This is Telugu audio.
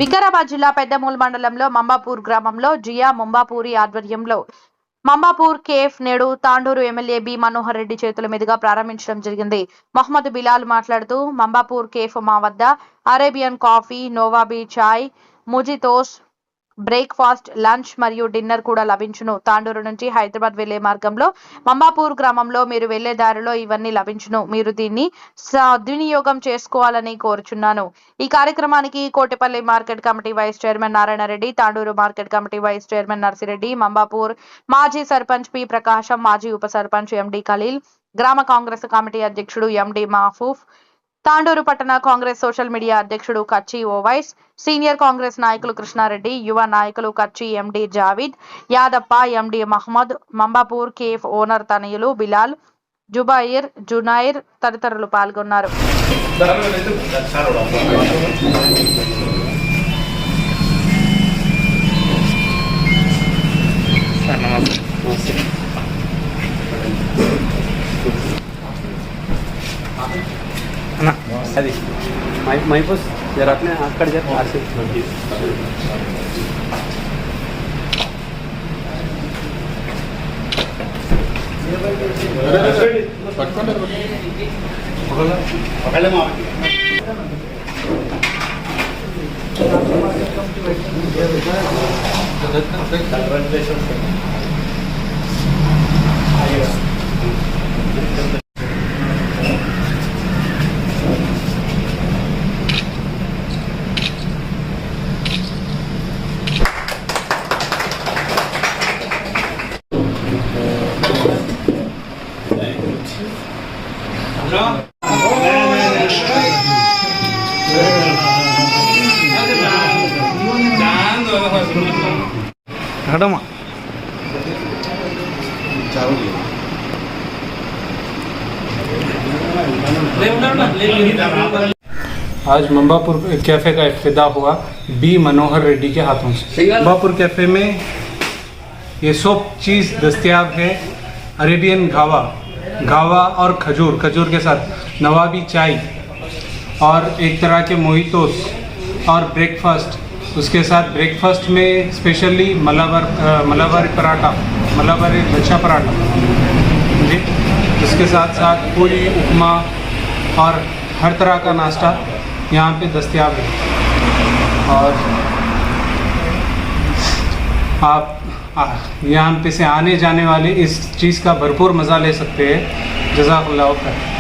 వికారాబాద్ జిల్లా పెద్దమూల్ మండలంలో మంబాపూర్ గ్రామంలో జియా ముంబాపూరి ఆధ్వర్యంలో మంబాపూర్ కేఫ్ నేడు తాండూరు ఎమ్మెల్యే బి మనోహర్ రెడ్డి చేతుల మీదుగా ప్రారంభించడం జరిగింది. మహమ్మద్ బిలాల్ మాట్లాడుతూ మంబాపూర్ కేఫ్ మా వద్ద అరేబియన్ కాఫీ, నోవాబీ చాయ్, ముజితోస్, బ్రేక్ఫాస్ట్, లంచ్ మరియు డిన్నర్ కూడా లభించును. తాండూరు నుంచి హైదరాబాద్ వెళ్లే మార్గంలో మంబాపూర్ గ్రామంలో మీరు వెళ్లే దారిలో ఇవన్నీ లభించును. మీరు దీన్ని సద్వినియోగం చేసుకోవాలని కోరుచున్నాను. ఈ కార్యక్రమానికి Kotipalli market committee vice chairman Narayana Reddy, Tandur market committee vice chairman Narsireddy, Mambapur మాజీ సర్పంచ్ పి ప్రకాశం, మాజీ ఉప సర్పంచ్ ఎండి ఖలీల్, గ్రామ కాంగ్రెస్ కమిటీ అధ్యక్షుడు ఎండి మహఫూఫ్, తాండూరు పట్టణ కాంగ్రెస్ సోషల్ మీడియా అధ్యక్షుడు కచ్చి ఓవైస్, సీనియర్ కాంగ్రెస్ నాయకులు కృష్ణారెడ్డి, యువ నాయకులు కచ్చి ఎండి జావీద్, యాదప్ప, ఎండి మహమ్మద్, మంబాపూర్ కేఫ్ ఓనర్ తనయులు బిలాల్, జుబైర్, జునైర్ తదితరులు పాల్గొన్నారు. అది మైపోస్ జరగనే అక్కడ आज मंबापुर कैफ़े का इफ्तिताह हुआ बी मनोहर रेड्डी के हाथों से। मंबापुर कैफ़े में ये सब चीज़ दस्तयाब है। अरेबियन गावा और खजूर के साथ नवाबी चाय और एक तरह के मोहितोस और ब्रेकफास्ट। उसके साथ ब्रेकफास्ट में स्पेशली मलाबारी पराठा, मलाबारी लच्छा पराठा जी। उसके साथ साथ पूरी, उपमा और हर तरह का नाश्ता यहाँ पे दस्तयाब है और आप यहाँ पे से आने जाने वाले इस चीज़ का भरपूर मज़ा ले सकते हैं। जज़ाकल्लाह खैर।